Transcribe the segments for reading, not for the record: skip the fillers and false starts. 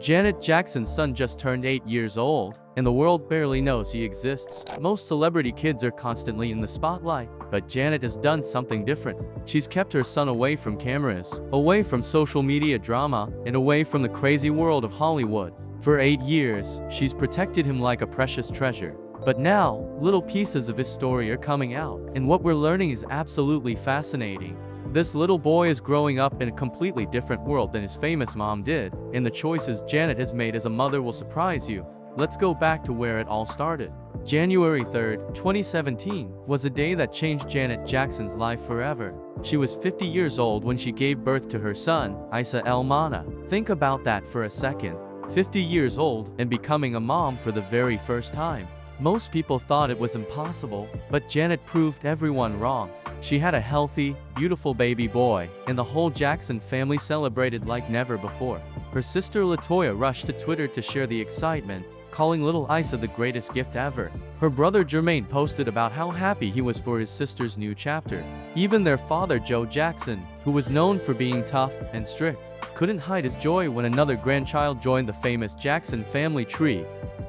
Janet Jackson's son just turned 8 years old, and the world barely knows he exists. Most celebrity kids are constantly in the spotlight, but Janet has done something different. She's kept her son away from cameras, away from social media drama, and away from the crazy world of Hollywood. For 8 years, she's protected him like a precious treasure. But now, little pieces of his story are coming out, and what we're learning is absolutely fascinating. This little boy is growing up in a completely different world than his famous mom did, and the choices Janet has made as a mother will surprise you. Let's go back to where it all started. January 3rd, 2017, was a day that changed Janet Jackson's life forever. She was 50 years old when she gave birth to her son, Eissa Al Mana. Think about that for a second. 50 years old and becoming a mom for the very first time. Most people thought it was impossible, but Janet proved everyone wrong. She had a healthy, beautiful baby boy, and the whole Jackson family celebrated like never before. Her sister LaToya rushed to Twitter to share the excitement, calling little Eissa the greatest gift ever. Her brother Jermaine posted about how happy he was for his sister's new chapter. Even their father Joe Jackson, who was known for being tough and strict, couldn't hide his joy when another grandchild joined the famous Jackson family tree.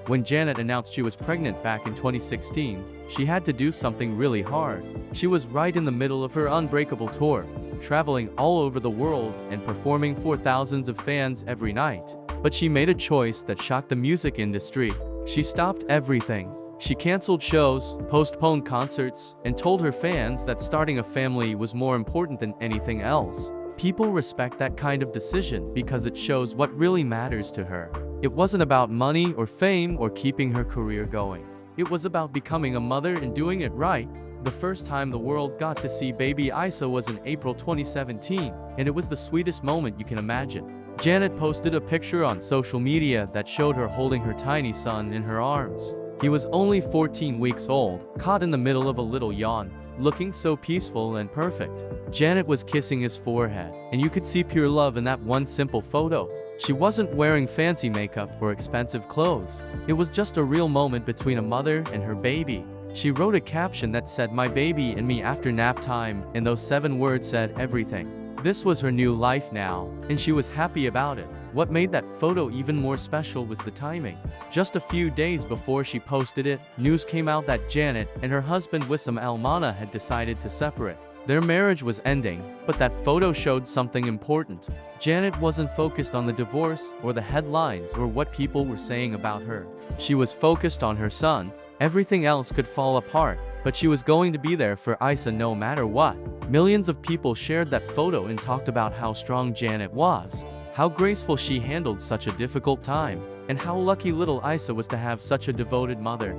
When Janet announced she was pregnant back in 2016, she had to do something really hard. She was right in the middle of her Unbreakable Tour, traveling all over the world and performing for thousands of fans every night. But she made a choice that shocked the music industry. She stopped everything. She canceled shows, postponed concerts, and told her fans that starting a family was more important than anything else. People respect that kind of decision because it shows what really matters to her. It wasn't about money or fame or keeping her career going. It was about becoming a mother and doing it right. The first time the world got to see baby Eissa was in April 2017, and it was the sweetest moment you can imagine. Janet posted a picture on social media that showed her holding her tiny son in her arms. He was only 14 weeks old, caught in the middle of a little yawn, looking so peaceful and perfect. Janet was kissing his forehead, and you could see pure love in that one simple photo. She wasn't wearing fancy makeup or expensive clothes. It was just a real moment between a mother and her baby. She wrote a caption that said, "My baby and me after nap time," and those 7 words said everything. This was her new life now, and she was happy about it. What made that photo even more special was the timing. Just a few days before she posted it, news came out that Janet and her husband Eissa Al Mana had decided to separate. Their marriage was ending, but that photo showed something important. Janet wasn't focused on the divorce or the headlines or what people were saying about her. She was focused on her son. Everything else could fall apart, but she was going to be there for Eissa no matter what. Millions of people shared that photo and talked about how strong Janet was, how graceful she handled such a difficult time, and how lucky little Eissa was to have such a devoted mother.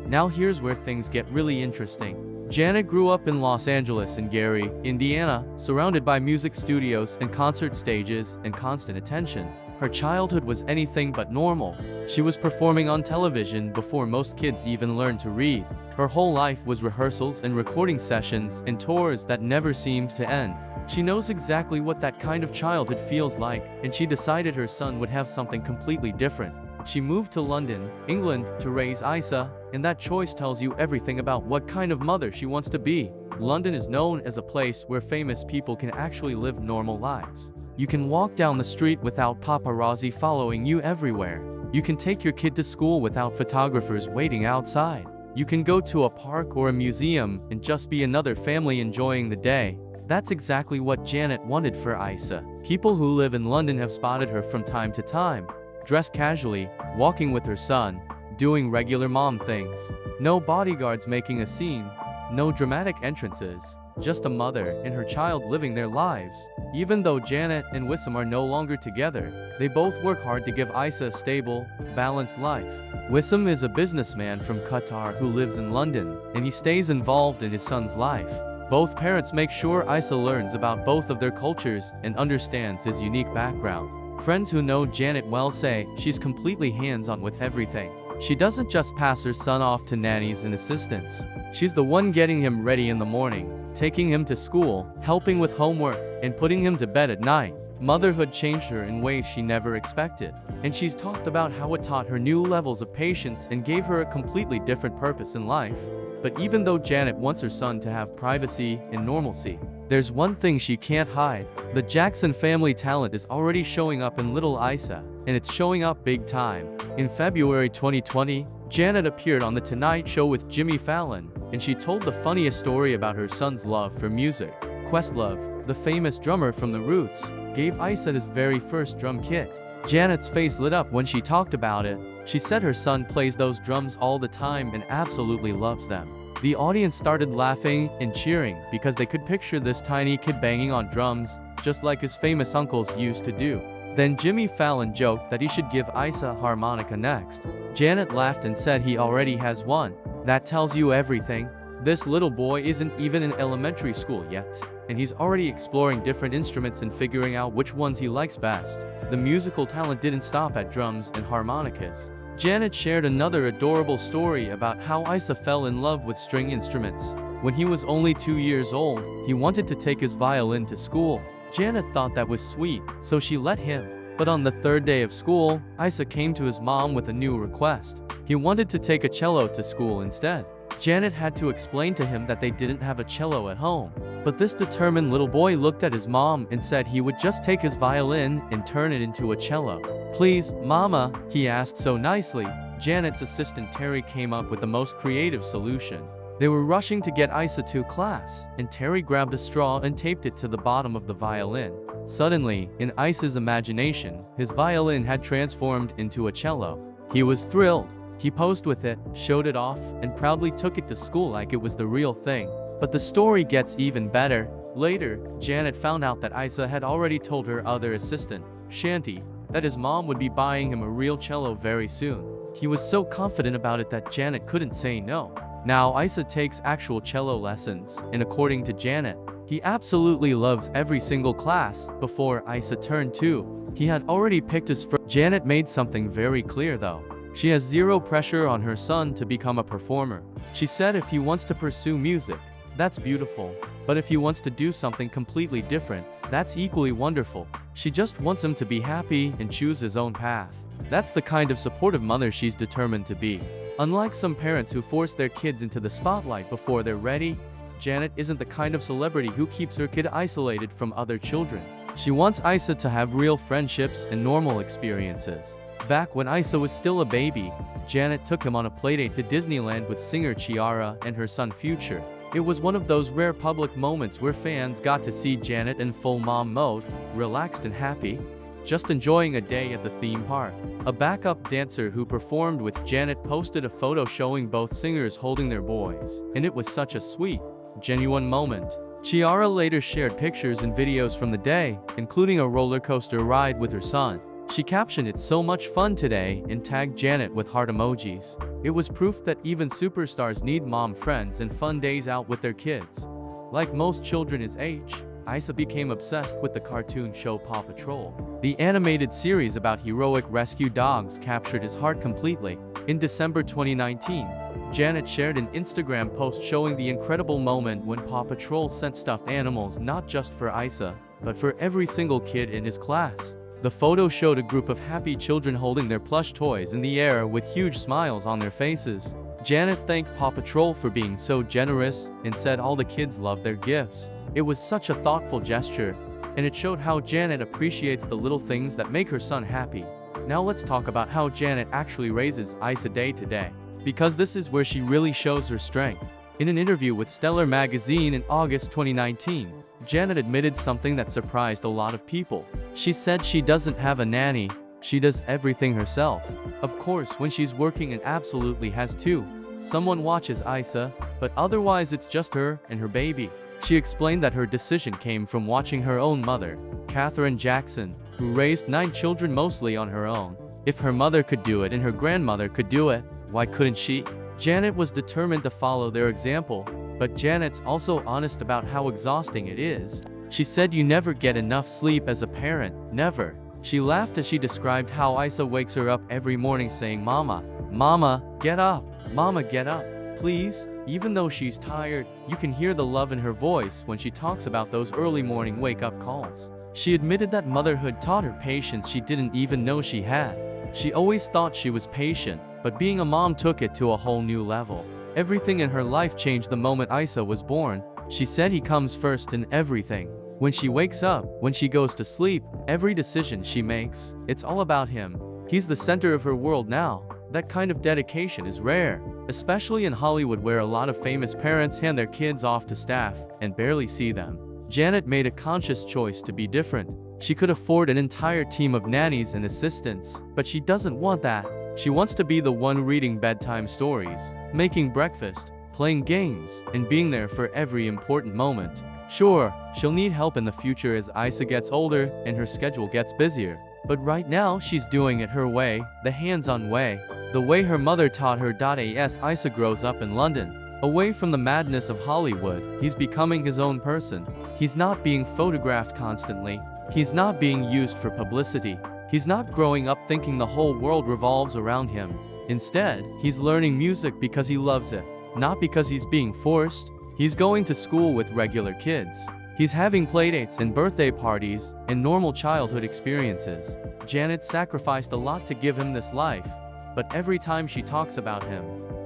Now here's where things get really interesting. Janet grew up in Los Angeles and Gary, Indiana, surrounded by music studios and concert stages and constant attention. Her childhood was anything but normal. She was performing on television before most kids even learned to read. Her whole life was rehearsals and recording sessions and tours that never seemed to end. She knows exactly what that kind of childhood feels like, and she decided her son would have something completely different. She moved to London, England, to raise Eissa, and that choice tells you everything about what kind of mother she wants to be. London is known as a place where famous people can actually live normal lives. You can walk down the street without paparazzi following you everywhere. You can take your kid to school without photographers waiting outside. You can go to a park or a museum and just be another family enjoying the day. That's exactly what Janet wanted for Eissa. People who live in London have spotted her from time to time, dressed casually, walking with her son, doing regular mom things. No bodyguards making a scene, no dramatic entrances, just a mother and her child living their lives. Even though Janet and Eissa are no longer together, they both work hard to give Eissa a stable, balanced life. Eissa is a businessman from Qatar who lives in London, and he stays involved in his son's life. Both parents make sure Eissa learns about both of their cultures and understands his unique background. Friends who know Janet well say she's completely hands-on with everything. She doesn't just pass her son off to nannies and assistants. She's the one getting him ready in the morning, taking him to school, helping with homework, and putting him to bed at night. Motherhood changed her in ways she never expected, and she's talked about how it taught her new levels of patience and gave her a completely different purpose in life. But even though Janet wants her son to have privacy and normalcy, there's one thing she can't hide. The Jackson family talent is already showing up in little Eissa, and it's showing up big time. In February 2020, Janet appeared on The Tonight Show with Jimmy Fallon, and she told the funniest story about her son's love for music. Questlove, the famous drummer from The Roots, gave Eissa his very first drum kit. Janet's face lit up when she talked about it. She said her son plays those drums all the time and absolutely loves them. The audience started laughing and cheering because they could picture this tiny kid banging on drums, just like his famous uncles used to do. Then Jimmy Fallon joked that he should give Eissa a harmonica next. Janet laughed and said he already has one. That tells you everything. This little boy isn't even in elementary school yet, and he's already exploring different instruments and figuring out which ones he likes best. The musical talent didn't stop at drums and harmonicas. Janet shared another adorable story about how Eissa fell in love with string instruments. When he was only 2 years old, he wanted to take his violin to school. Janet thought that was sweet, so she let him. But on the third day of school, Eissa came to his mom with a new request. He wanted to take a cello to school instead. Janet had to explain to him that they didn't have a cello at home. But this determined little boy looked at his mom and said he would just take his violin and turn it into a cello. "Please, Mama," he asked so nicely. Janet's assistant Terry came up with the most creative solution. They were rushing to get Eissa to class, and Terry grabbed a straw and taped it to the bottom of the violin. Suddenly, in Eissa's imagination, his violin had transformed into a cello. He was thrilled. He posed with it, showed it off, and proudly took it to school like it was the real thing. But the story gets even better. Later, Janet found out that Eissa had already told her other assistant, Shanti, that his mom would be buying him a real cello very soon. He was so confident about it that Janet couldn't say no. Now Eissa takes actual cello lessons, and according to Janet, he absolutely loves every single class. Before Eissa turned 2, he had already picked his first. Janet made something very clear though. She has zero pressure on her son to become a performer. She said if he wants to pursue music, that's beautiful. But if he wants to do something completely different, that's equally wonderful. She just wants him to be happy and choose his own path. That's the kind of supportive mother she's determined to be. Unlike some parents who force their kids into the spotlight before they're ready, Janet isn't the kind of celebrity who keeps her kid isolated from other children. She wants Eissa to have real friendships and normal experiences. Back when Eissa was still a baby, Janet took him on a playdate to Disneyland with singer Ciara and her son Future. It was one of those rare public moments where fans got to see Janet in full mom mode, relaxed and happy, just enjoying a day at the theme park. A backup dancer who performed with Janet posted a photo showing both singers holding their boys, and it was such a sweet, genuine moment. Ciara later shared pictures and videos from the day, including a roller coaster ride with her son. She captioned "It's so much fun today" and tagged Janet with heart emojis. It was proof that even superstars need mom friends and fun days out with their kids. Like most children his age, Eissa became obsessed with the cartoon show Paw Patrol. The animated series about heroic rescue dogs captured his heart completely. In December 2019, Janet shared an Instagram post showing the incredible moment when Paw Patrol sent stuffed animals not just for Eissa, but for every single kid in his class. The photo showed a group of happy children holding their plush toys in the air with huge smiles on their faces. Janet thanked Paw Patrol for being so generous and said all the kids loved their gifts. It was such a thoughtful gesture, and it showed how Janet appreciates the little things that make her son happy. Now let's talk about how Janet actually raises Eissa day to day, because this is where she really shows her strength. In an interview with Stellar magazine in August 2019, Janet admitted something that surprised a lot of people. She said she doesn't have a nanny, she does everything herself. Of course, when she's working and absolutely has to. Someone watches Eissa, but otherwise it's just her and her baby. She explained that her decision came from watching her own mother, Katherine Jackson, who raised 9 children mostly on her own. If her mother could do it and her grandmother could do it, why couldn't she? Janet was determined to follow their example, but Janet's also honest about how exhausting it is. She said you never get enough sleep as a parent, never. She laughed as she described how Eissa wakes her up every morning saying, "Mama, Mama, get up, Mama, get up, please." Even though she's tired, you can hear the love in her voice when she talks about those early morning wake-up calls. She admitted that motherhood taught her patience she didn't even know she had. She always thought she was patient, but being a mom took it to a whole new level. Everything in her life changed the moment Eissa was born. She said he comes first in everything. When she wakes up, when she goes to sleep, every decision she makes, it's all about him. He's the center of her world now. That kind of dedication is rare, especially in Hollywood where a lot of famous parents hand their kids off to staff and barely see them. Janet made a conscious choice to be different. She could afford an entire team of nannies and assistants, but she doesn't want that. She wants to be the one reading bedtime stories, making breakfast, playing games, and being there for every important moment. Sure, she'll need help in the future as Eissa gets older and her schedule gets busier. But right now, she's doing it her way, the hands-on way. The way her mother taught her. As Eissa grows up in London, away from the madness of Hollywood, he's becoming his own person. He's not being photographed constantly. He's not being used for publicity. He's not growing up thinking the whole world revolves around him. Instead, he's learning music because he loves it, not because he's being forced. He's going to school with regular kids. He's having playdates and birthday parties and normal childhood experiences. Janet sacrificed a lot to give him this life, but every time she talks about him,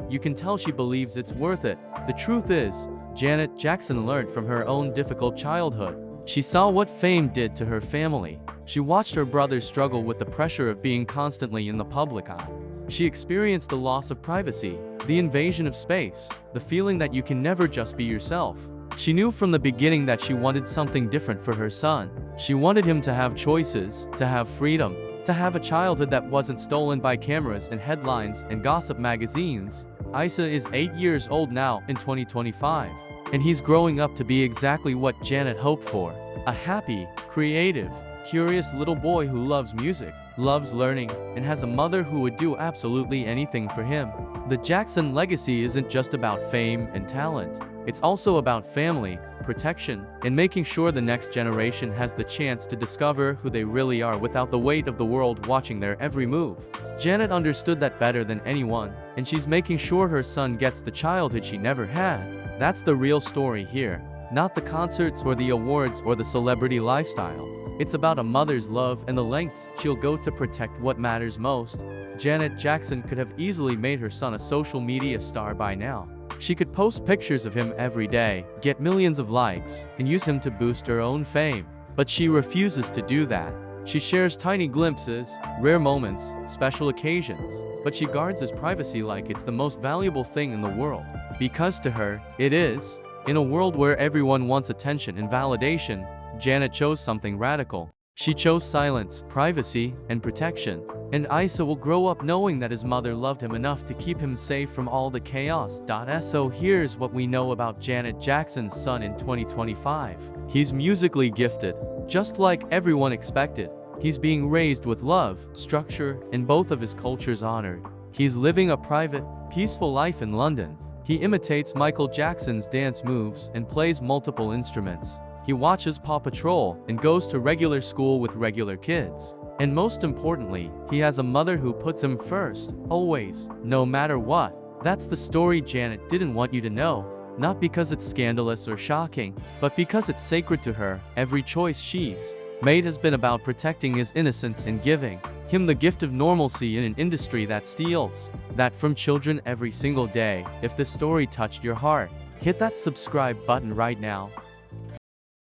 you can tell she believes it's worth it. The truth is, Janet Jackson learned from her own difficult childhood. She saw what fame did to her family. She watched her brothers struggle with the pressure of being constantly in the public eye. She experienced the loss of privacy, the invasion of space, the feeling that you can never just be yourself. She knew from the beginning that she wanted something different for her son. She wanted him to have choices, to have freedom, to have a childhood that wasn't stolen by cameras and headlines and gossip magazines. Eissa is 8 years old now in 2025, and he's growing up to be exactly what Janet hoped for. A happy, creative, curious little boy who loves music, loves learning, and has a mother who would do absolutely anything for him. The Jackson legacy isn't just about fame and talent. It's also about family, protection, and making sure the next generation has the chance to discover who they really are without the weight of the world watching their every move. Janet understood that better than anyone, and she's making sure her son gets the childhood she never had. That's the real story here, not the concerts or the awards or the celebrity lifestyle. It's about a mother's love and the lengths she'll go to protect what matters most. Janet Jackson could have easily made her son a social media star by now. She could post pictures of him every day, get millions of likes, and use him to boost her own fame. But she refuses to do that. She shares tiny glimpses, rare moments, special occasions, but she guards his privacy like it's the most valuable thing in the world. Because to her, it is. In a world where everyone wants attention and validation, Janet chose something radical. She chose silence, privacy, and protection. And Eissa will grow up knowing that his mother loved him enough to keep him safe from all the chaos. So here's what we know about Janet Jackson's son in 2025. He's musically gifted, just like everyone expected. He's being raised with love, structure, and both of his cultures honored. He's living a private, peaceful life in London. He imitates Michael Jackson's dance moves and plays multiple instruments. He watches Paw Patrol and goes to regular school with regular kids. And most importantly, he has a mother who puts him first, always, no matter what. That's the story Janet didn't want you to know. Not because it's scandalous or shocking, but because it's sacred to her. Every choice she's made has been about protecting his innocence and giving him the gift of normalcy in an industry that steals that from children every single day. If this story touched your heart, hit that subscribe button right now.